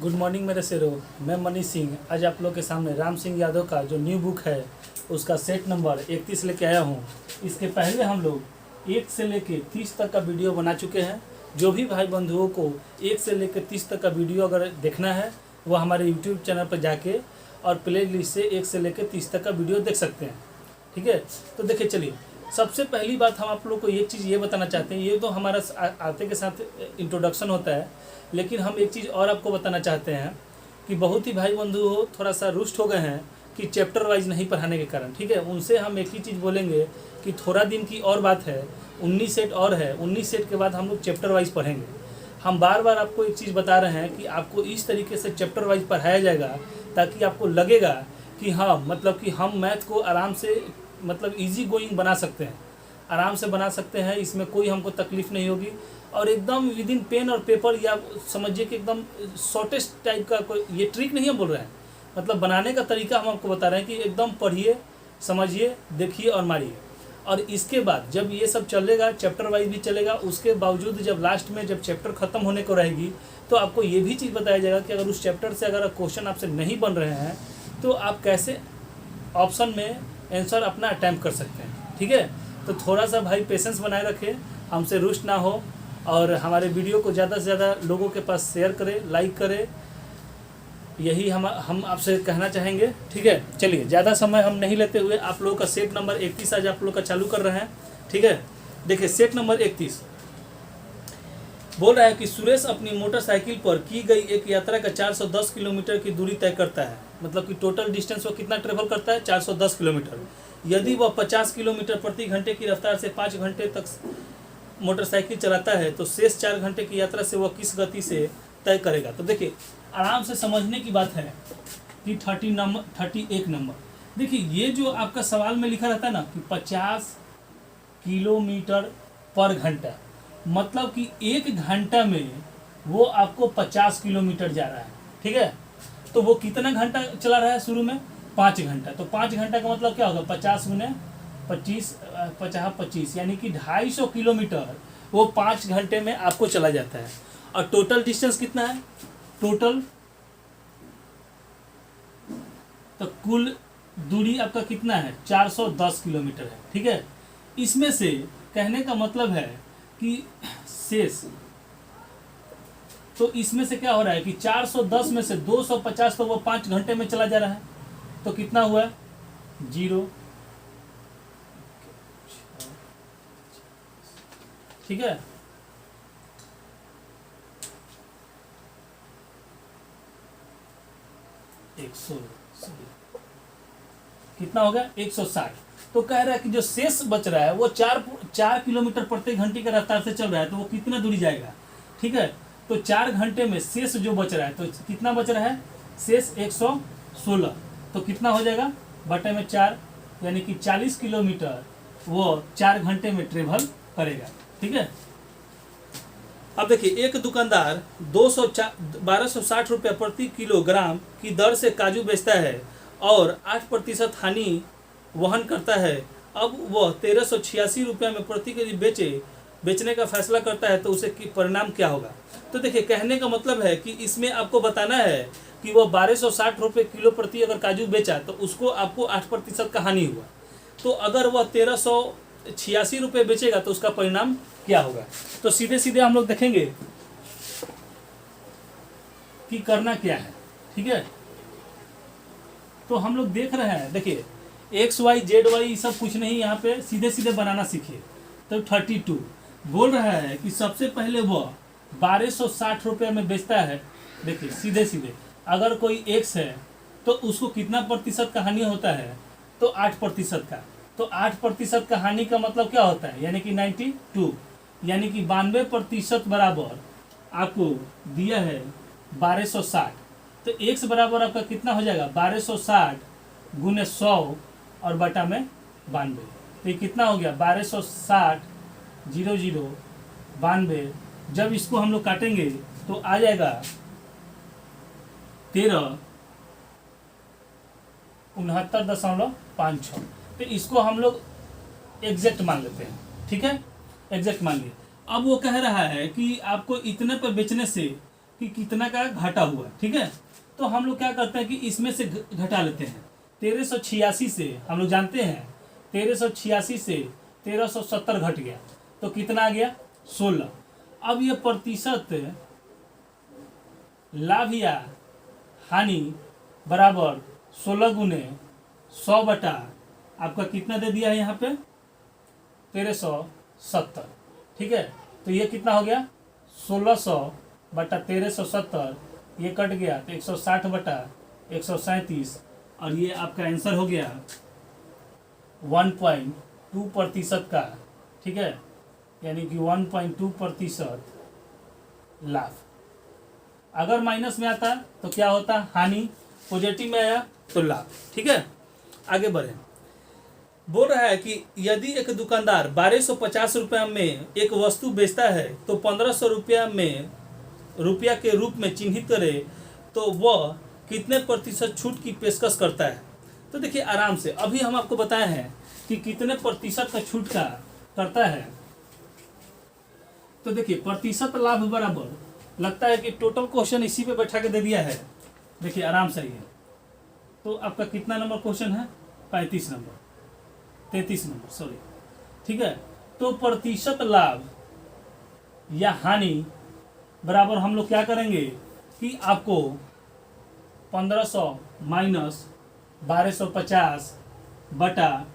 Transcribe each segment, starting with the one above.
Good morning मेरे शेरों, मैं मनीष सिंह आज आप लोग के सामने राम सिंह यादव का जो न्यू बुक है उसका सेट नंबर 31 लेके आया हूँ। इसके पहले हम लोग 1 से लेके 30 तक का वीडियो बना चुके हैं। जो भी भाई बंधुओं को 1 से लेकर 30 तक का वीडियो अगर देखना है वो हमारे यूट्यूब चैनल पर जाके और प्ले लिस्ट से 1 से लेकर 30 तक का वीडियो देख सकते हैं। ठीक है, तो देखिए चलिए, सबसे पहली बात हम आप लोग को एक चीज़ ये बताना चाहते हैं। ये तो हमारा आते के साथ इंट्रोडक्शन होता है, लेकिन हम एक चीज़ और आपको बताना चाहते हैं कि बहुत ही भाई बंधु हो थोड़ा सा रुष्ट हो गए हैं कि चैप्टर वाइज नहीं पढ़ाने के कारण। ठीक है, उनसे हम एक ही चीज़ बोलेंगे कि थोड़ा दिन की और बात है, 19 सेट और है, 19 सेट के बाद हम लोग चैप्टर वाइज पढ़ेंगे। हम बार बार आपको एक चीज़ बता रहे हैं कि आपको इस तरीके से चैप्टर वाइज पढ़ाया जाएगा ताकि आपको लगेगा कि हाँ, मतलब कि हम मैथ को आराम से मतलब इजी गोइंग बना सकते हैं, आराम से बना सकते हैं। इसमें कोई हमको तकलीफ़ नहीं होगी और एकदम विद इन पेन और पेपर, या समझिए कि एकदम शॉर्टेस्ट टाइप का कोई ये ट्रिक नहीं हम बोल रहे हैं, मतलब बनाने का तरीका हम आपको बता रहे हैं कि एकदम पढ़िए, समझिए, देखिए और मारिए। और इसके बाद जब ये सब चलेगा, चैप्टर वाइज भी चलेगा, उसके बावजूद जब लास्ट में जब चैप्टर ख़त्म होने को रहेगी तो आपको ये भी चीज़ बताया जाएगा कि अगर उस चैप्टर से अगर क्वेश्चन आपसे नहीं बन रहे हैं तो आप कैसे ऑप्शन में आंसर अपना अटैम्प्ट कर सकते हैं। ठीक है, तो थोड़ा सा भाई पेशेंस बनाए रखें, हमसे रुष्ट ना हो और हमारे वीडियो को ज़्यादा से ज़्यादा लोगों के पास शेयर करें, लाइक करें, यही हम आपसे कहना चाहेंगे। ठीक है, चलिए ज़्यादा समय हम नहीं लेते हुए आप लोगों का सेट नंबर 31 आज आप लोग का चालू कर रहे हैं। ठीक है, देखिए सेट नंबर 31 बोल रहा है कि सुरेश अपनी मोटरसाइकिल पर की गई एक यात्रा का 410 किलोमीटर की दूरी तय करता है। मतलब कि टोटल डिस्टेंस वो कितना ट्रेवल करता है, 410 किलोमीटर। यदि वह 50 किलोमीटर प्रति घंटे की रफ्तार से 5 घंटे तक मोटरसाइकिल चलाता है तो शेष 4 घंटे की यात्रा से वह किस गति से तय करेगा। तो देखिए आराम से समझने की बात है कि 31 नंबर देखिए, ये जो आपका सवाल में लिखा रहता है ना कि 50 किलोमीटर पर घंटा, मतलब कि 1 घंटा में वो आपको 50 किलोमीटर जा रहा है। ठीक है, तो वो कितना घंटा चला रहा है शुरू में, 5 घंटा। तो 5 घंटा का मतलब क्या होगा, 50 गुने 25, 50 यानी कि 250 किलोमीटर वो 5 घंटे में आपको चला जाता है। और टोटल डिस्टेंस कितना है, टोटल तो कुल दूरी आपका कितना है, 410 किलोमीटर है। ठीक है, इसमें से कहने का मतलब है कि शेष, तो इसमें से क्या हो रहा है कि 410 में से 250 तो वो 5 घंटे में चला जा रहा है, तो कितना हुआ, 0। ठीक है, कितना हो गया, 160। तो कह रहा है कि जो शेष बच रहा है वो 4 किलोमीटर प्रति घंटे की रफ्तार से चल रहा है, तो वो कितना दूरी जाएगा। ठीक है, तो 4 घंटे में शेष जो बच रहा है, तो कितना बच रहा है, शेष 116, तो कितना हो जाएगा, बटे में 4, यानी कि 40 किलोमीटर वो 4 घंटे में ट्रेवल करेगा। ठीक है, अब देखिए एक दुकानदार 1260 रुपये प्रति किलोग्राम की दर से काजू बेचता है और 8% हानि वहन करता है। अब वह 1386 रुपये में प्रति केजी बेचने का फैसला करता है, तो उसे परिणाम क्या होगा। तो देखिए कहने का मतलब है कि इसमें आपको बताना है कि वह 1260 रुपये किलो प्रति अगर काजू बेचा तो उसको आपको 8% का हानि हुआ। तो अगर वह 1386 रुपये बेचेगा तो उसका परिणाम क्या होगा। तो सीधे सीधे हम लोग देखेंगे कि करना क्या है। ठीक है, तो हम लोग देख रहे हैं, देखिए XY ZY सब कुछ नहीं, यहाँ पे सीधे सीधे बनाना सीखिए। तो 32 बोल रहा है कि सबसे पहले वह 1260 रुपये में बेचता है। देखिए सीधे सीधे अगर कोई X है तो उसको कितना प्रतिशत का हानि होता है, तो 8% का। तो 8% का हानि का मतलब क्या होता है, यानी कि 92, यानी कि 92% बराबर आपको दिया है 1260। तो X बराबर आपका कितना हो जाएगा, 1260 गुने 100 और बटा में 92। तो ये कितना हो गया, 1260 00 92। जब इसको हम लोग काटेंगे तो आ जाएगा 1369.56। तो इसको हम लोग एग्जैक्ट मान लेते हैं। ठीक है, एग्जैक्ट मान लिए। अब वो कह रहा है कि आपको इतने पर बेचने से कि कितना का घटा हुआ, ठीक है। तो हम लोग क्या करते हैं कि इसमें से घटा लेते हैं। 1386 से हम लोग जानते हैं 1386 से 1370 घट गया तो कितना आ गया 16। अब ये प्रतिशत लाभ या हानि बराबर 16 गुने 100 बटा आपका कितना दे दिया है यहाँ पे 1370, ठीक है। तो ये कितना हो गया 1600 बटा 1370, ये कट गया तो 160 बटा 137 और ये आपका आंसर हो गया 1.2% का, ठीक है, यानी कि 1.2% लाभ। अगर माइनस में आता तो क्या होता हानि, पॉजिटिव में आया तो लाभ, ठीक है। आगे बढ़े, बोल रहा है कि यदि एक दुकानदार 1250 रुपया में एक वस्तु बेचता है तो 1500 रुपया के रूप में चिन्हित करे तो वह कितने प्रतिशत छूट की पेशकश करता है। तो देखिए आराम से, अभी हम आपको बताए हैं कि कितने प्रतिशत का छूट का करता है। तो देखिए प्रतिशत लाभ बराबर, लगता है कि टोटल क्वेश्चन इसी पे बैठा के दे दिया है। देखिए आराम से ये, तो आपका कितना नंबर क्वेश्चन है 33 नंबर सॉरी, ठीक है। तो प्रतिशत लाभ या हानि बराबर हम लोग क्या करेंगे कि आपको 1500 माइनस 1250 बटा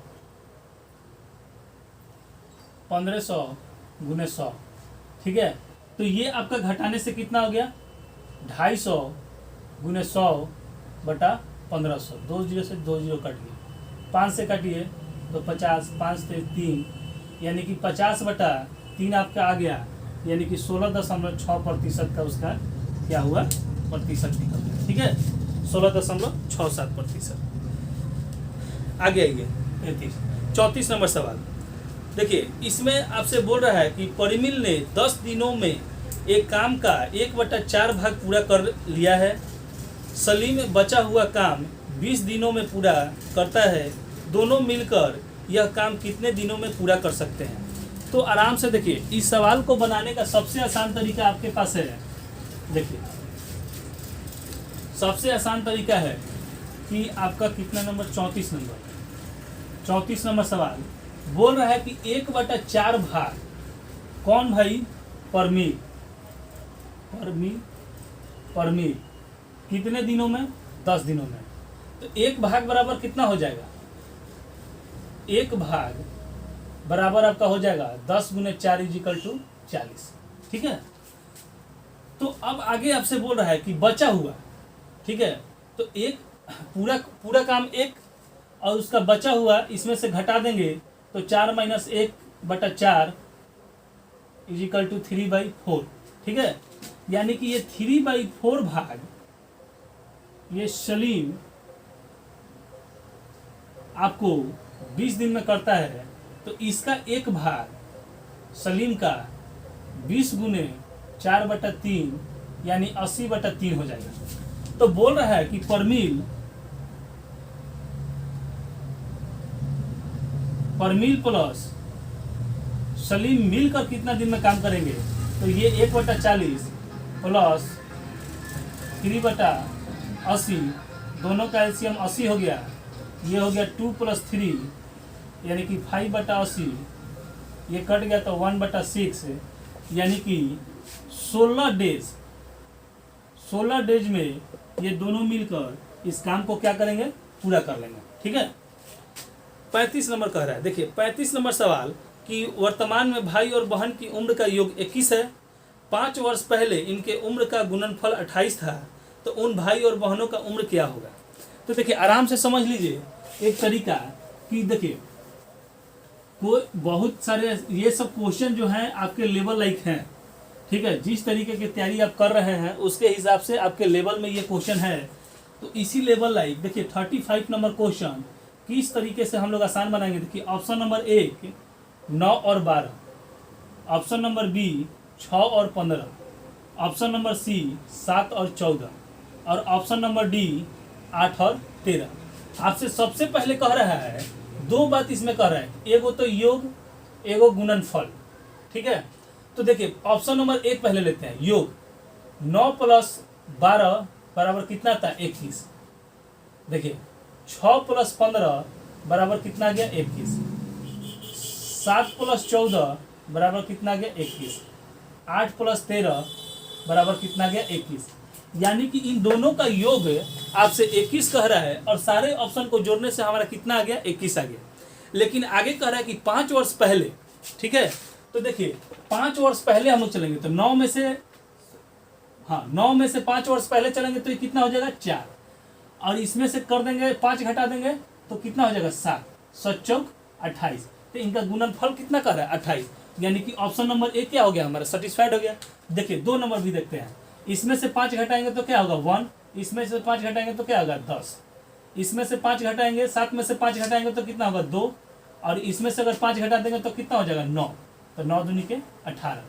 1500 गुने 100, ठीक है। तो ये आपका घटाने से कितना हो गया 250 गुने 100 बटा 1500, 2 जीरो से 2 जीरो कट गया, 5 से काटिए तो 50, 5 से 3 यानी कि 50 बटा 3 आपका आ गया, यानी कि 16.6% का उसका क्या हुआ प्रतिशत निकल गया, ठीक है, 16.67%। आगे आइए 34 नंबर सवाल। देखिए इसमें आपसे बोल रहा है कि परिमिल ने 10 दिनों में एक काम का 1/4 भाग पूरा कर लिया है। सलीम बचा हुआ काम 20 दिनों में पूरा करता है। दोनों मिलकर यह काम कितने दिनों में पूरा कर सकते हैं। तो आराम से देखिए, इस सवाल को बनाने का सबसे आसान तरीका आपके पास है। देखिए सबसे आसान तरीका है कि आपका कितना नंबर 34 नंबर सवाल बोल रहा है कि 1/4 भाग कौन भाई परमील कितने दिनों में 10 दिनों में। तो एक भाग बराबर कितना हो जाएगा, एक भाग बराबर आपका हो जाएगा 10 गुने 4 = 40, ठीक है। तो अब आगे आपसे बोल रहा है कि बचा हुआ, ठीक है, तो एक पूरा काम एक और उसका बचा हुआ इसमें से घटा देंगे तो 4 - 1/4 = 3/4, ठीक है। यानी कि ये 3/4 भाग ये सलीम आपको 20 दिन में करता है। तो इसका एक भाग सलीम का 20 गुने 4/3 यानी 80/3 हो जाएगा। तो बोल रहा है कि परमील प्लस सलीम मिलकर कितना दिन में काम करेंगे। तो ये 1/40 प्लस 3/80, दोनों का एलसीएम 80 हो गया। ये हो गया 2 + 3 यानी कि 5/80, ये कट गया तो 1/6 यानी कि 16 डेज में ये दोनों मिलकर इस काम को क्या करेंगे पूरा कर लेंगे, ठीक है। 35 नंबर कह रहा है। देखिए 35 नंबर सवाल कि वर्तमान में भाई और बहन की उम्र का योग 21 है। 5 वर्ष पहले इनके उम्र का गुणनफल 28 था। तो उन भाई और बहनों का उम्र क्या होगा। तो देखिए आराम से समझ लीजिए एक तरीका कि देखिए कोई बहुत सारे ये सब क्वेश्चन जो हैं आपके लेवल लाइक हैं, ठीक है। जिस तरीके की तैयारी आप कर रहे हैं उसके हिसाब से आपके लेवल में ये क्वेश्चन है। तो इसी लेवल लाइक देखिए 35 नंबर क्वेश्चन किस तरीके से हम लोग आसान बनाएंगे। देखिए ऑप्शन नंबर 1 9 और 12, ऑप्शन नंबर बी 6 और 15, ऑप्शन नंबर सी 7 और 14 और ऑप्शन नंबर डी 8 और 13। आपसे सबसे पहले कह रहा है दो बात इसमें कह रहा है, एगो तो योग एगो गुणनफल, ठीक है। तो देखिए ऑप्शन नंबर 1 पहले लेते हैं योग। 9 + 12 बराबर कितना था 21। देखिए 6 + 15 बराबर कितना आ गया 21। 7 + 14 बराबर कितना आ गया 21। 8 + 13 बराबर कितना आ गया 21। यानी कि इन दोनों का योग आपसे 21 कह रहा है और सारे ऑप्शन को जोड़ने से हमारा कितना आ गया 21 आ गया। लेकिन आगे कह रहा है कि 5 वर्ष पहले, ठीक है, तो देखिए 5 वर्ष पहले हम लोग चलेंगे तो 9 में से, हाँ 9 में से 5 वर्ष पहले चलेंगे तो ये कितना हो जाएगा 4, और इसमें से कर देंगे 5 घटा देंगे तो कितना हो जाएगा 7, 7 चौक 28। तो इनका गुणनफल कितना कर रहा है 28, यानी कि ऑप्शन नंबर ए क्या हो गया हमारा सेटिस्फाइड हो गया। देखिए 2 नंबर भी देखते हैं। इसमें से 5 घटाएंगे तो क्या होगा 1, इसमें से 5 घटाएंगे तो क्या होगा 10, इसमें से 5 घटाएंगे, 7 में से 5 घटाएंगे तो कितना होगा 2, और इसमें से अगर 5 घटा देंगे तो कितना हो जाएगा 9, तो 9 दूनी के 18।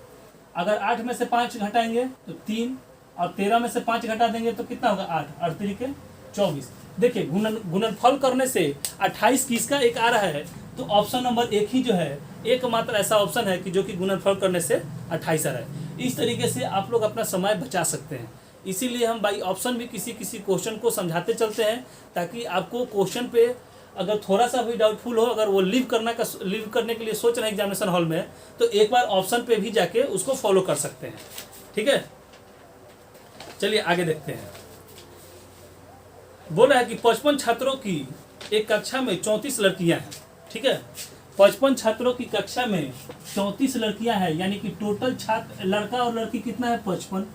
अगर 8 में से 5 घटाएंगे तो 3, और 13 में से 5 घटा देंगे तो कितना होगा 8, और 3 के 24। देखिए गुणनफल करने से 28 किसका एक आ रहा है, तो ऑप्शन नंबर एक ही जो है एकमात्र ऐसा ऑप्शन है कि जो कि गुणनफल करने से 28 आ रहा है। इस तरीके से आप लोग अपना समय बचा सकते हैं। इसीलिए हम बाई ऑप्शन भी किसी किसी क्वेश्चन को समझाते चलते हैं, ताकि आपको क्वेश्चन पे अगर थोड़ा सा भी डाउटफुल हो, अगर वो लीव करने के लिए सोच रहे हैं एग्जामिनेशन हॉल में, तो एक बार ऑप्शन पे भी जाके उसको फॉलो कर सकते हैं। ठीक है, चलिए आगे देखते हैं। बोल रहा है कि 55 छात्रों की एक कक्षा में 34 लड़कियां हैं। ठीक है, 55 छात्रों की कक्षा में 34 लड़कियां हैं, यानी कि टोटल छात्र लड़का और लड़की कितना है 55,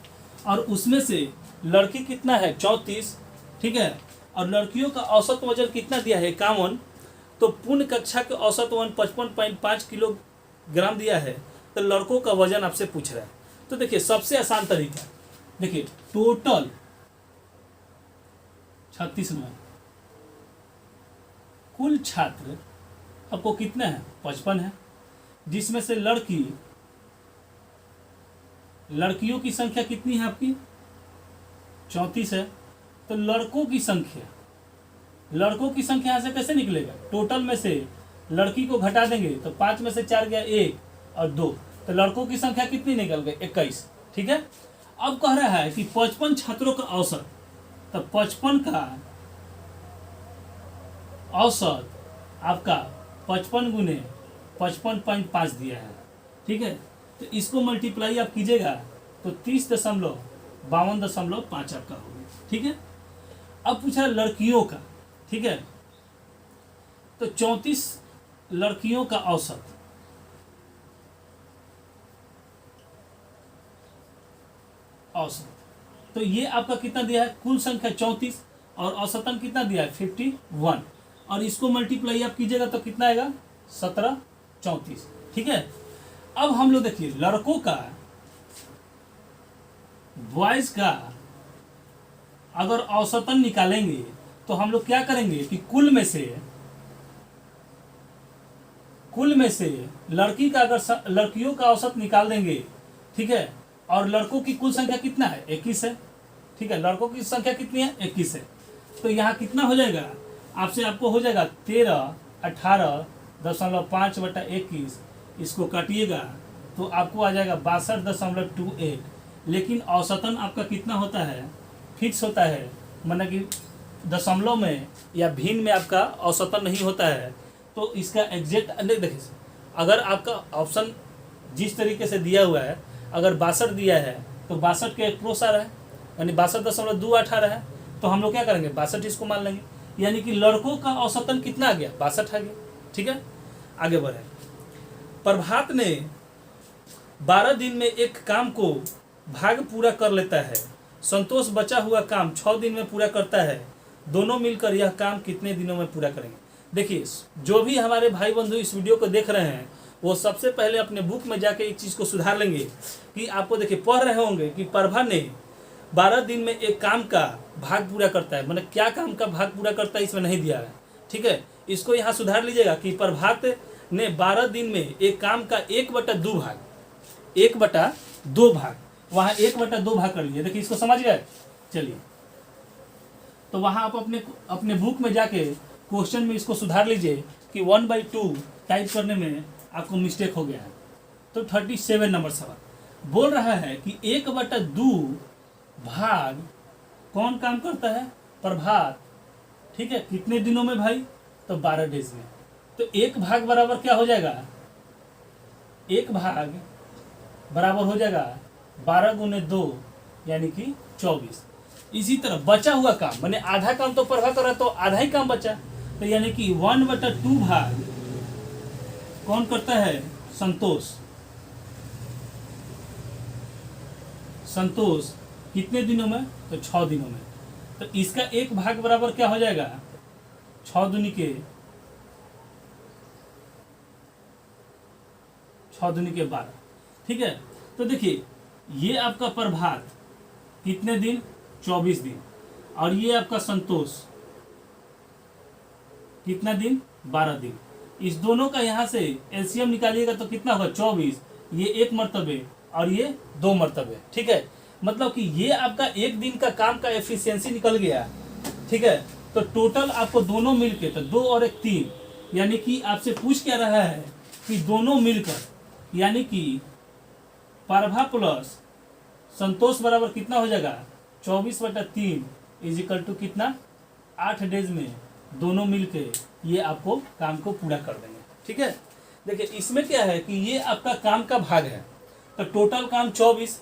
और उसमें से लड़की कितना है 34। ठीक है, और लड़कियों का औसत वजन कितना दिया है 51, तो पूर्ण कक्षा के औसत वजन 55.5 किलोग्राम दिया है, तो लड़कों का वजन आपसे पूछ रहा है। तो देखिए सबसे आसान तरीका, देखिए टोटल 36 में कुल छात्र आपको कितने हैं 55 है, जिसमें से लड़कियों की संख्या कितनी है आपकी 34 है। तो लड़कों की संख्या यहाँ से कैसे निकलेगा, टोटल में से लड़की को घटा देंगे तो 5 में से 4 गया 1 और 2, तो लड़कों की संख्या कितनी निकल गई 21। ठीक है, अब कह रहा है कि 55 छात्रों का औसत, तो 55 का औसत आपका 55 गुने 55.5 दिया है। ठीक है, तो इसको मल्टीप्लाई आप कीजिएगा तो 30.52.5 आपका होगा। ठीक है, अब पूछा लड़कियों का। ठीक है, तो 34 लड़कियों का औसत, तो ये आपका कितना दिया है, कुल संख्या 34 और औसतन कितना दिया है 51, और इसको मल्टीप्लाई आप कीजिएगा तो कितना आएगा 17 34। ठीक है, अब हम लोग देखिए लड़कों का, बॉयज का अगर औसतन निकालेंगे तो हम लोग क्या करेंगे कि कुल में से लड़की का अगर लड़कियों का औसत निकाल देंगे, ठीक है, और लड़कों की कुल संख्या कितना है 21 है। ठीक है, लड़कों की संख्या कितनी है 21 है, तो यहाँ कितना हो जाएगा आपको हो जाएगा 13.18.5/21, इसको काटिएगा तो आपको आ जाएगा 62.28। लेकिन औसतन आपका कितना होता है, फिक्स होता है, मतलब कि दशमलव में या भिन्न में आपका औसतन नहीं होता है। तो इसका एग्जैक्ट देखिए, अगर आपका ऑप्शन जिस तरीके से दिया हुआ है, अगर 62 दिया है तो 62 के अप्रोच आ रहा है, यानी 62.218 है, तो हम लोग क्या करेंगे 62 इसको मान लेंगे, यानी कि लड़कों का औसतन कितना आ गया 62 आ गया। ठीक है, आगे बढ़े। प्रभात ने 12 दिन में एक काम को भाग पूरा कर लेता है, संतोष बचा हुआ काम 6 दिन में पूरा करता है, दोनों मिलकर यह काम कितने दिनों में पूरा करेंगे। देखिए जो भी हमारे भाई बंधु इस वीडियो को देख रहे हैं, वो सबसे पहले अपने बुक में जाके एक चीज़ को सुधार लेंगे कि आपको देखिए पढ़ रहे होंगे कि प्रभा ने 12 दिन में एक काम का भाग पूरा करता है, मतलब क्या काम का भाग पूरा करता है इसमें नहीं दिया है। ठीक है, इसको यहाँ सुधार लीजिएगा कि प्रभात ने 12 दिन में एक काम का 1/2 भाग, वहाँ 1/2 भाग कर लीजिए। देखिए इसको समझ गए, चलिए तो वहाँ आप अपने बुक में जाके क्वेश्चन में इसको सुधार लीजिए कि 1/2 टाइप करने में आपको मिस्टेक हो गया है। तो 37 नंबर सवाल बोल रहा है कि 1/2 भाग कौन काम करता है, प्रभात, ठीक है, कितने दिनों में भाई, तो 12 डेज में। तो एक भाग बराबर क्या हो जाएगा, एक भाग बराबर हो जाएगा 12 गुने 2 यानी कि 24। इसी तरह बचा हुआ काम, मैंने आधा काम तो प्रभा करा तो आधा ही काम बचा, तो यानी कि 1/2 भाग कौन करता है, संतोष। संतोष कितने दिनों में, तो 6 दिनों में। तो इसका एक भाग बराबर क्या हो जाएगा, 6 दूनी के 12, ठीक है। तो देखिए ये आपका प्रभात कितने दिन, 24 दिन, और ये आपका संतोष कितना दिन, 12 दिन। इस दोनों का यहाँ से एलसीएम निकालिएगा तो कितना होगा, 24, ये एक मर्तबे और ये 2 मर्तबे, ठीक है। मतलब कि ये आपका एक दिन का काम का एफिशिएंसी निकल गया, ठीक है। तो टोटल आपको दोनों मिलके, तो 2 और 1 3, यानी कि आपसे पूछ क्या रहा है कि दोनों मिलकर, यानी कि प्रभा प्लस संतोष बराबर कितना हो जाएगा, 24/3 इज इक्वल टू कितना, 8 डेज में दोनों मिलके ये आपको काम को पूरा कर देंगे, ठीक है। देखिए इसमें क्या है कि ये आपका काम का भाग है, तो टोटल काम 24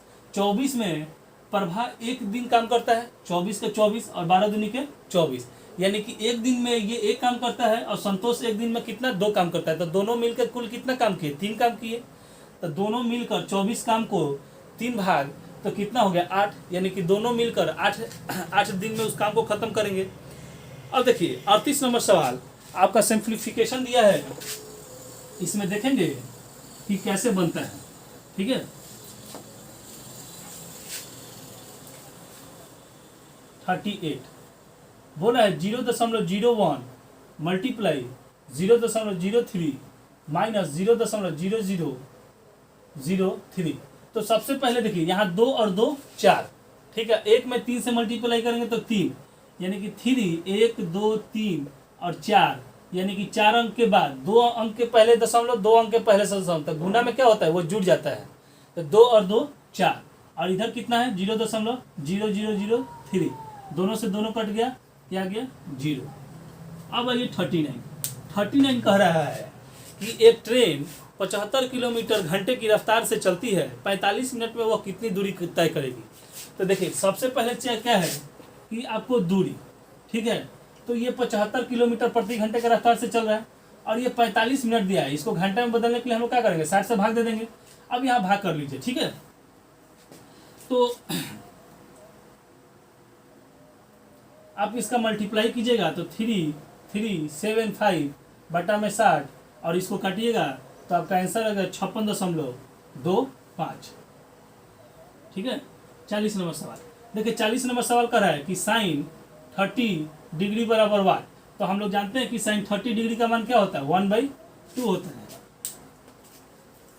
में प्रभा एक दिन काम करता है, 24 के 24 और 12 दूनी के 24, यानी कि एक दिन में ये एक काम करता है और संतोष एक दिन में कितना, 2 काम करता है। तो दोनों मिलकर कुल कितना काम किए, 3 काम किए। तो दोनों मिलकर 24 काम को 3 भाग, तो कितना हो गया, 8, यानी कि दोनों मिलकर 8 दिन में उस काम को खत्म करेंगे। अब देखिए 38 नंबर सवाल आपका सिंप्लीफिकेशन दिया है, इसमें देखेंगे कि कैसे बनता है, ठीक है। 38 बोला है 0.01 मल्टीप्लाई 0.03 माइनस 0.0003। तो सबसे पहले देखिए यहाँ 2 और 2 4, ठीक है। एक में 3 से मल्टीप्लाई करेंगे तो 3, यानी कि 3 1 2 3 और 4, यानी कि 4 अंक के बाद 2 अंक के पहले दशमलव, 2 अंक के पहले दशमलव, तो गुना में क्या होता है, वो जुड़ जाता है। तो 2 और 2 4, और इधर कितना है 0.0003, दोनों से दोनों कट गया, क्या गया 0। अब आइए 39 कह रहा है कि एक ट्रेन 75 किलोमीटर घंटे की रफ्तार से चलती है, 45 मिनट में वह कितनी दूरी तय करेगी। तो देखिए सबसे पहले चेक क्या है कि आपको दूरी, ठीक है। तो ये 75 किलोमीटर प्रति घंटे के रफ्तार से चल रहा है और ये 45 मिनट दिया है, इसको घंटे में बदलने के लिए हम लोग क्या करेंगे, 60 से भाग दे देंगे। अब यहाँ भाग कर लीजिए, ठीक है। तो आप इसका मल्टीप्लाई कीजिएगा तो 375 बटा में 60 और इसको काटिएगा तो आपका आंसर आ गया 56.25, ठीक है। 40 नंबर सवाल देखिए, 40 नंबर सवाल कर रहा है कि साइन 30 डिग्री बराबर वाट। तो हम लोग जानते हैं कि साइन 30 डिग्री का मान क्या होता है, 1/2 होता है,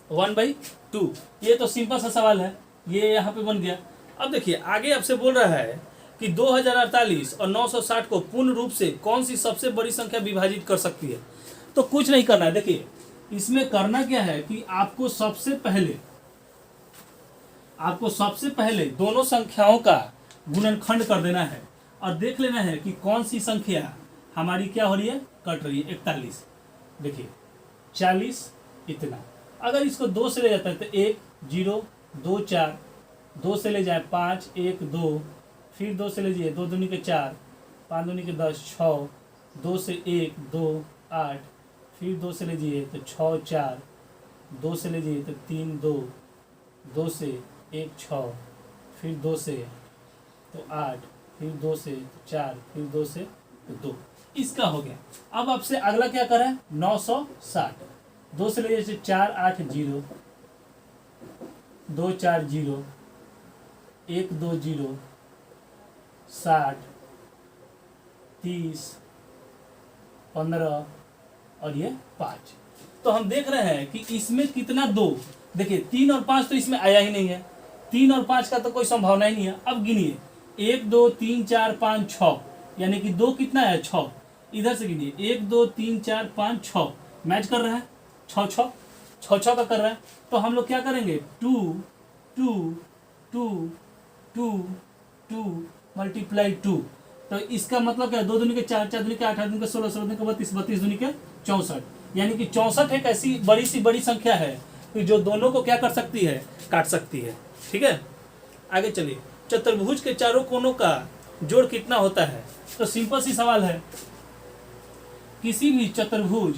1/2। ये तो सिंपल सा सवाल है, ये यहाँ पे बन गया। अब देखिए आगे आपसे बोल रहा है कि 2048 और 960 को पूर्ण रूप से कौन सी सबसे बड़ी संख्या विभाजित कर सकती है। तो कुछ नहीं करना है, देखिए इसमें करना क्या है कि आपको सबसे पहले दोनों संख्याओं का गुणनखंड कर देना है और देख लेना है कि कौन सी संख्या हमारी क्या हो रही है, कट रही है। 41 देखिए 40 इतना, अगर इसको 2 से ले जाता है तो 1 0 2 4, 2 से ले जाए 5 1 2, फिर 2 से ले जाइए 2 दूनी के 4, 5 दूनी के 10 6, 2 से 1 2 8, फिर 2 से ले जाइए तो 6 4, 2 से ले जाइए तो 3 2, 2 से 1 6, फिर 2 से तो 8, फिर 2 से 4, फिर 2 से तो 2, इसका हो गया। अब आपसे अगला क्या करें, 960, 2 से ले जाइए 4 8 0, 2 4 0, 1 2 0, 60 30 15 और ये 5। तो हम देख रहे हैं कि इसमें कितना 2, देखिए 3 और 5 तो इसमें आया ही नहीं है, 3 और 5 का तो कोई संभावना ही नहीं है। अब गिनिए 1 2 3 4 5 6, यानी कि 2 कितना है 6, इधर से गिनिए 1 2 3 4 5 6, मैच कर रहा है 6 6 6 6 का कर रहा है। तो हम लोग क्या करेंगे 2 2 2 2 2 मल्टीप्लाई 2, तो इसका मतलब क्या है, 2 दूनी के 4, 4 दूनी के 8, 8 दूनी के 16, 16 दूनी के 32, 32 दूनी के 64, यानी कि 64 एक ऐसी बड़ी संख्या है कि जो दोनों को क्या कर सकती है, काट सकती है। ठीक है, आगे चलिए। चतुर्भुज के चारों कोनों का जोड़ कितना होता है? तो सिंपल सी सवाल है, किसी भी चतुर्भुज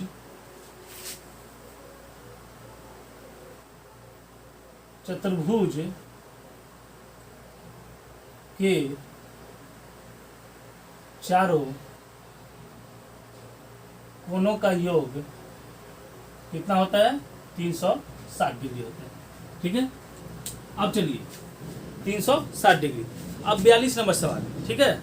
के चारों कोनों का योग कितना होता है? 360 डिग्री होता है। ठीक है, अब चलिए 360 डिग्री। अब 42 नंबर सवाल। ठीक है,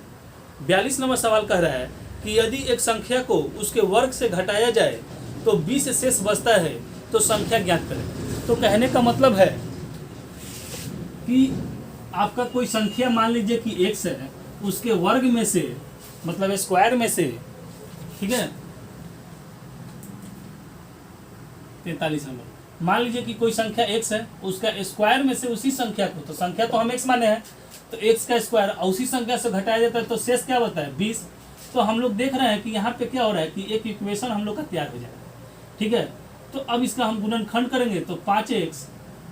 42 नंबर सवाल कह रहा है कि यदि एक संख्या को उसके वर्ग से घटाया जाए तो 20 शेष बचता है, तो संख्या ज्ञात करें। तो कहने का मतलब है कि आपका कोई संख्या मान लीजिए कि x है, उसके वर्ग में से, मतलब स्क्वायर में से, ठीक है, 43 नंबर, मान लीजिए कि कोई संख्या x है, उसका स्क्वायर में से उसी संख्या को, तो संख्या तो हम x माने हैं, तो x का स्क्वायर उसी संख्या से घटाया जाता है, तो शेष क्या होता है? 20। तो हम लोग देख रहे हैं कि यहाँ पे क्या हो रहा है कि एक इक्वेशन हम लोग का तैयार हो जाएगा। ठीक है, तो अब इसका हम गुणनखंड करेंगे तो 5x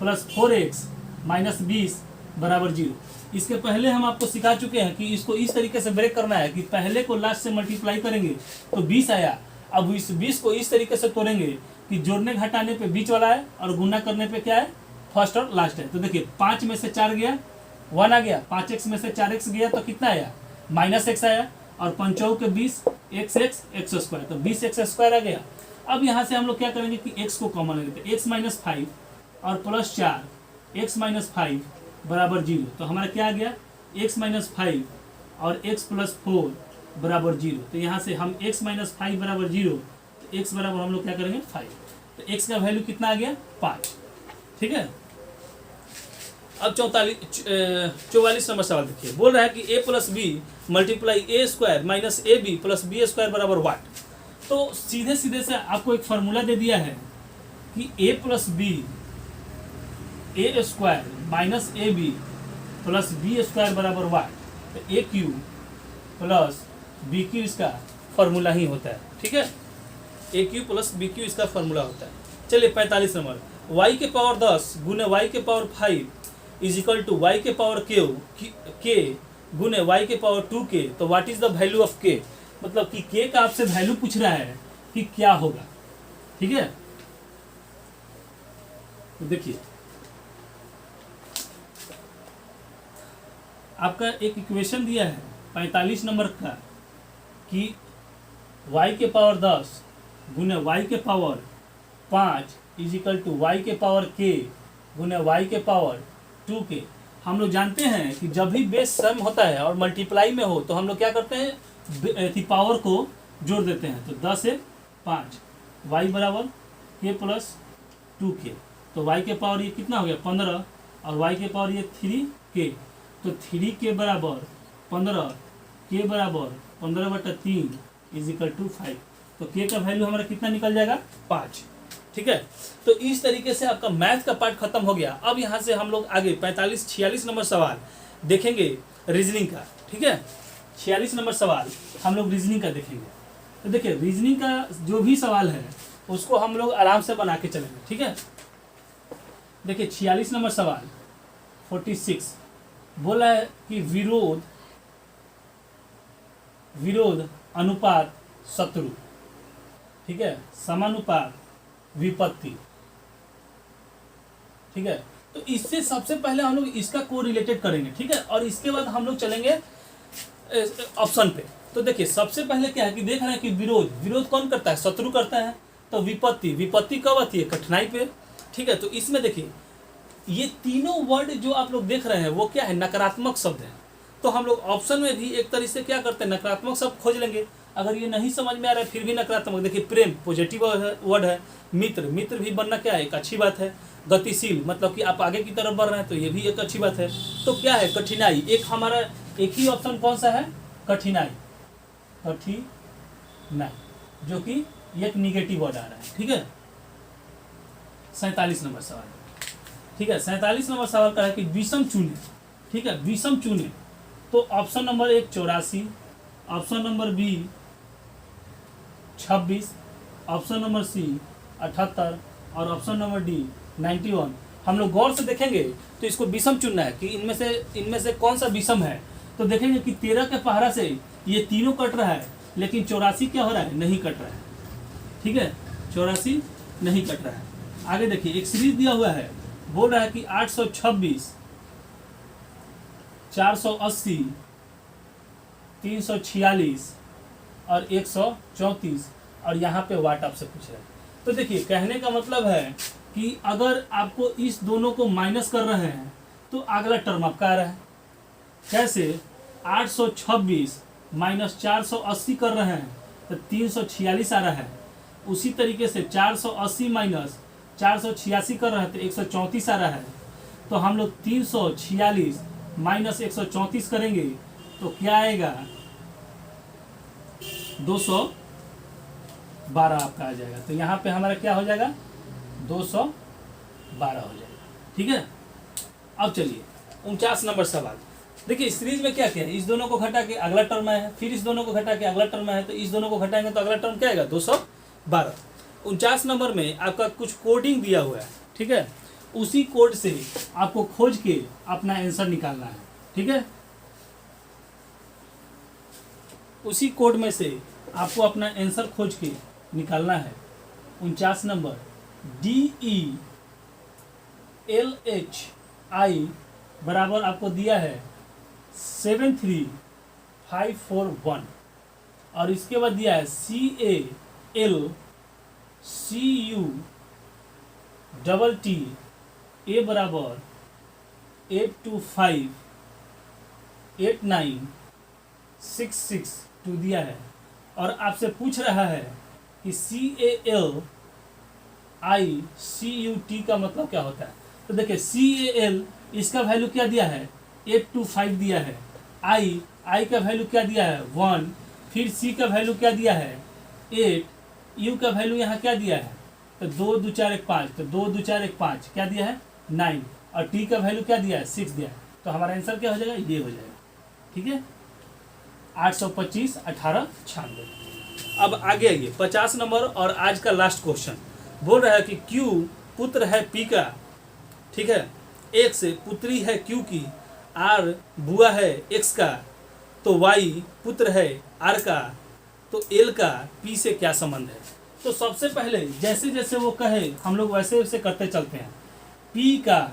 प्लस 4x माइनस 20 बराबर 0। इसके पहले हम आपको सिखा चुके हैं कि इसको इस तरीके से ब्रेक करना है कि पहले को लास्ट से मल्टीप्लाई करेंगे तो 20 आया, अब इस 20 को इस तरीके से तोड़ेंगे कि जोड़ने घटाने पे बीच वाला है और गुना करने पे क्या है? फर्स्ट और लास्ट है। तो देखिए 5 में से 4 गया, 1 आ गया, 5x में से 4x गया तो कितना आया? -x आया, और 5 के 20, x स्क्वायर, तो 20x स्क्वायर आ गया। अब यहाँ से हम लोग क्या करेंगे कि x को कॉमन लेते हैं, x माइनस 5 और प्लस 4, x माइनस 5 बराबर 0। तो हमारा क्या आ गया? x माइनस 5 और x प्लस 4 बराबर 0। तो यहाँ से हम x माइनस 5 बराबर 0, तो x बराबर हम लोग क्या करेंगे? 5। तो x का वैल्यू कितना आ गया? 5। ठीक है, अब 44 नंबर सवाल देखिए, बोल रहा है कि a plus b multiply a square minus a b plus b square बराबर वाट। तो सीधे सीधे से आपको एक फार्मूला दे दिया है कि a plus b a square minus a b plus b square बराबर वाट। तो a cube plus b cube इसका फार्मूला ही होता है। ठीक है, a cube plus b cube इसका फार्मूला होता है। चलिए 45 नंबर, y के पावर 10 गुने y के power 5 is equal to y के पावर k गुने y के पावर 2k। तो what is the value of k? मतलब कि k का आपसे वैल्यू पूछ रहा है कि क्या होगा। ठीक है, तो देखिए आपका एक इक्वेशन दिया है 45 नंबर का कि y के पावर 10 गुने y के power 5 is equal to y के पावर k गुने y के पावर 2k। हम लोग जानते हैं कि जब भी बेस सम होता है और मल्टीप्लाई में हो तो हम लोग क्या करते हैं? पावर को जोड़ देते हैं। तो 10 से 5 y बराबर k प्लस 2k। तो y के पावर ये कितना हो गया? 15, और y के पावर ये 3k। तो 3k बराबर 15, k बराबर 15/3 इज इक्वल टू 5। तो k का वैल्यू हमारा कितना निकल जाएगा? 5। ठीक है, तो इस तरीके से आपका मैथ का पार्ट खत्म हो गया। अब यहाँ से हम लोग आगे 46 नंबर सवाल देखेंगे रीजनिंग का। ठीक है, 46 नंबर सवाल हम लोग रीजनिंग का देखेंगे। तो देखिए रीजनिंग का जो भी सवाल है उसको हम लोग आराम से बना के चलेंगे। ठीक है, देखिए 46 नंबर सवाल 46 बोला है कि विरोध अनुपात शत्रु, ठीक है, समानुपात विपत्ति। ठीक है, तो इससे सबसे पहले हम लोग इसका को रिलेटेड करेंगे। ठीक है, और इसके बाद हम लोग चलेंगे ऑप्शन पे। तो देखिए सबसे पहले क्या है कि देख रहे हैं कि विरोध कौन करता है? शत्रु करता है। तो विपत्ति कब आती है? कठिनाई पे। ठीक है, तो इसमें देखिए ये तीनों वर्ड जो आप लोग देख रहे हैं वो क्या है? नकारात्मक शब्द है। तो हम लोग ऑप्शन में भी एक तरीके से क्या करते हैं? नकारात्मक शब्द खोज लेंगे। अगर ये नहीं समझ में आ रहा है फिर भी नकारात्मक, देखिए प्रेम पॉजिटिव वर्ड है, मित्र भी बनना क्या है? एक अच्छी बात है। गतिशील मतलब कि आप आगे की तरफ बढ़ रहे हैं तो ये भी एक अच्छी बात है। तो क्या है? कठिनाई। एक हमारा एक ही ऑप्शन कौन सा है? कठिनाई, जो कि एक निगेटिव वर्ड आ रहा है। ठीक है, 47 नंबर सवाल। ठीक है, 47 नंबर सवाल का है कि विषम चुने। ठीक है, विषम चुने। तो option number 1 84, option number b 26, option number c 78 और ऑप्शन नंबर डी 91। हम लोग गौर से देखेंगे तो इसको विषम चुनना है कि इनमें से कौन सा विषम है। तो देखेंगे कि 13 के पहरा से ये तीनों कट रहा है, लेकिन 84 क्या हो रहा है, नहीं कट रहा है। ठीक है, 84 नहीं कट रहा है। आगे देखिए, एक सीरीज दिया हुआ है, बोल रहा है कि 826, 480, 346 और 134, और यहाँ पे वाट आपसे पूछ रहा है। तो देखिए, कहने का मतलब है कि अगर आपको इस दोनों को माइनस कर रहे हैं तो अगला टर्म आपका आ रहा है। कैसे? 826 माइनस 480 कर रहे हैं तो 346 आ रहा है। उसी तरीके से 480 माइनस 486 कर रहे हैं तो 134 आ रहा है। तो हम लोग 346 माइनस 134 करेंगे तो क्या आएगा, 212 आपका आ जाएगा। तो यहाँ पे हमारा क्या हो जाएगा, 212 हो जाएगा। ठीक है, अब चलिए 49 नंबर सवाल। देखिए, इस सीरीज में क्या क्या है, इस दोनों को घटा के अगला टर्म है, फिर इस दोनों को घटा के अगला टर्म है, तो इस दोनों को घटाएंगे तो अगला टर्म क्या आएगा, 212। 49 नंबर में आपका कुछ कोडिंग दिया हुआ है। ठीक है, उसी कोड से आपको खोज के अपना आंसर निकालना है। ठीक है, उसी कोड में से आपको अपना आंसर खोज के निकालना है। 49 नंबर DELHI बराबर आपको दिया है 73541, और इसके बाद दिया है CALCUTT A बराबर 8258966 दिया है, और आपसे पूछ रहा है कि CALICUT का मतलब क्या होता है। तो देखिए, CAL इसका वैल्यू क्या दिया है, 825 दिया है। I का वैल्यू क्या दिया है, 1। फिर C का वैल्यू क्या दिया है, 8। U का वैल्यू यहाँ क्या दिया है, तो 2 2 4 1 5, तो 2 2 4 1 5 क्या दिया है, 9, और T का वैल्यू क्या दिया है, 6 दिया है। तो हमारा आंसर क्या हो जाएगा, ये हो जाएगा। ठीक है, 825 18 96। अब आगे आइए 50 नंबर और आज का लास्ट क्वेश्चन। बोल रहा है कि Q पुत्र है P का। ठीक है, X पुत्री है Q की, R बुआ है X का, तो Y पुत्र है R का, तो L का P से क्या संबंध है। तो सबसे पहले जैसे जैसे वो कहे हम लोग वैसे वैसे करते चलते हैं। P का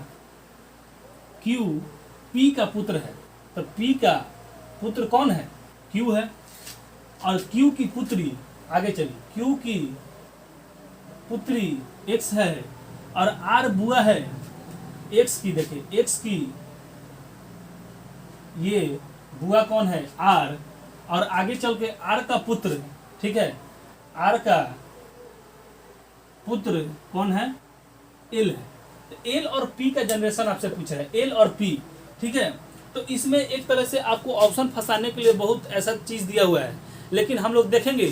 Q P का पुत्र है, तो P का पुत्र कौन है, Q है, और Q की पुत्री, आगे चलिए, Q की पुत्री X है, और R बुआ है X की। देखिए, X की ये बुआ कौन है, R, और आगे चल के R का पुत्र, ठीक है, R का पुत्र कौन है, L है। तो L और P का जनरेशन आपसे पूछ रहा है, L और P। ठीक है, तो इसमें एक तरह से आपको ऑप्शन फंसाने के लिए बहुत ऐसा चीज़ दिया हुआ है, लेकिन हम लोग देखेंगे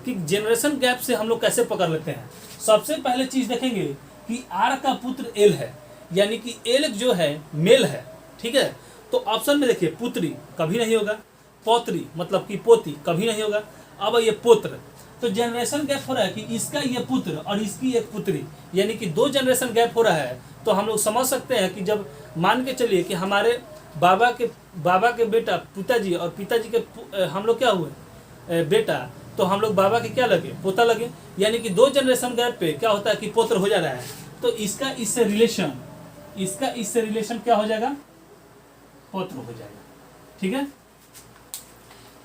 कि जनरेशन गैप से हम लोग कैसे पकड़ लेते हैं। सबसे पहले चीज़ देखेंगे कि R का पुत्र L है, यानी कि L जो है मेल है। ठीक है, तो ऑप्शन में देखिए, पुत्री कभी नहीं होगा, पौत्री मतलब कि पोती कभी नहीं होगा। अब ये पुत्र, तो जनरेशन गैप हो रहा है कि इसका ये पुत्र और इसकी एक पुत्री, यानी कि 2 जनरेशन गैप हो रहा है। तो हम लोग समझ सकते हैं कि जब मान के चलिए कि हमारे बाबा के बेटा पिताजी, और पिताजी के हम लोग क्या हुए, बेटा, तो हम लोग बाबा के क्या लगे, पोता लगे, यानी कि 2 जनरेशन गैप पे क्या होता है कि पुत्र हो जा रहा है। तो इसका इससे रिलेशन क्या हो जाएगा, पुत्र हो जाएगा। ठीक है,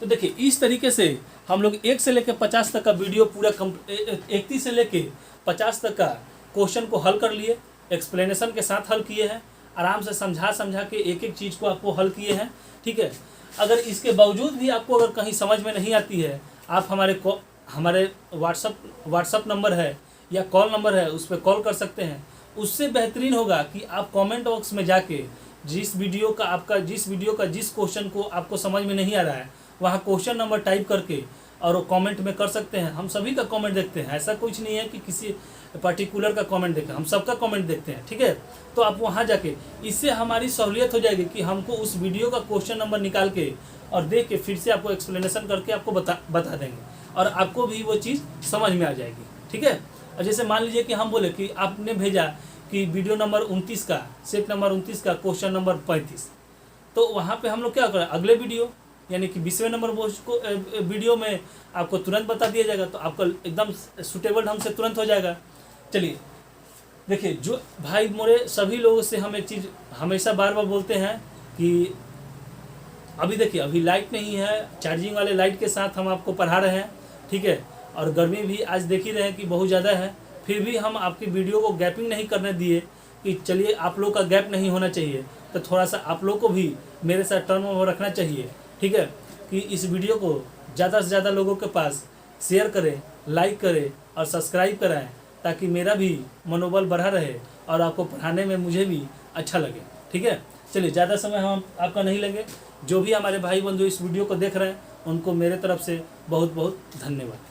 तो देखिए, इस तरीके से हम लोग 1 से लेकर 50 तक का वीडियो पूरा 31 से लेकर 50 तक का क्वेश्चन को हल कर लिए, एक्सप्लेनेशन के साथ हल किए हैं, आराम से समझा के एक एक चीज़ को आपको हल किए हैं। ठीक है, अगर इसके बावजूद भी आपको अगर कहीं समझ में नहीं आती है, आप हमारे व्हाट्सअप नंबर है या कॉल नंबर है, उस पर कॉल कर सकते हैं। उससे बेहतरीन होगा कि आप कमेंट बॉक्स में जाके जिस वीडियो का जिस क्वेश्चन को आपको समझ में नहीं आ रहा है, वहाँ क्वेश्चन नंबर टाइप करके और वो कमेंट में कर सकते हैं। हम सभी का कमेंट देखते हैं, ऐसा कुछ नहीं है कि किसी पर्टिकुलर का कमेंट देखें, हम सबका कमेंट देखते हैं, ठीक है। तो आप वहाँ जाके, इससे हमारी सहूलियत हो जाएगी कि हमको उस वीडियो का क्वेश्चन नंबर निकाल के और देख के फिर से आपको एक्सप्लेनेशन करके आपको बता देंगे और आपको भी वो चीज़ समझ में आ जाएगी, ठीक है। और जैसे मान लीजिए कि हम बोले कि आपने भेजा कि वीडियो नंबर 29 का, सेट नंबर 29 का क्वेश्चन नंबर 35, तो वहाँ पे हम लोग क्या करें, अगले वीडियो यानी कि 20वें नंबर को वीडियो में आपको तुरंत बता दिया जाएगा, तो आपका एकदम सूटेबल ढंग से तुरंत हो जाएगा। चलिए देखिए, जो भाई मोरे सभी लोगों से हम एक चीज़ हमेशा बार बार बोलते हैं कि अभी देखिए, अभी लाइट नहीं है, चार्जिंग वाले लाइट के साथ हम आपको पढ़ा रहे हैं, ठीक है। और गर्मी भी आज देख ही रहे हैं कि बहुत ज़्यादा है, फिर भी हम आपकी वीडियो को गैपिंग नहीं करने दिए कि चलिए आप लोग का गैप नहीं होना चाहिए, तो थोड़ा सा आप लोग को भी मेरे साथ टर्म ओवर रखना चाहिए, ठीक है। कि इस वीडियो को ज़्यादा से ज़्यादा लोगों के पास शेयर करें, लाइक करें और सब्सक्राइब कराएं, ताकि मेरा भी मनोबल बढ़ा रहे और आपको पढ़ाने में मुझे भी अच्छा लगे, ठीक है। चलिए, ज़्यादा समय हम आपका नहीं लेंगे। जो भी हमारे भाई बंधु इस वीडियो को देख रहे हैं उनको मेरे तरफ से बहुत बहुत धन्यवाद।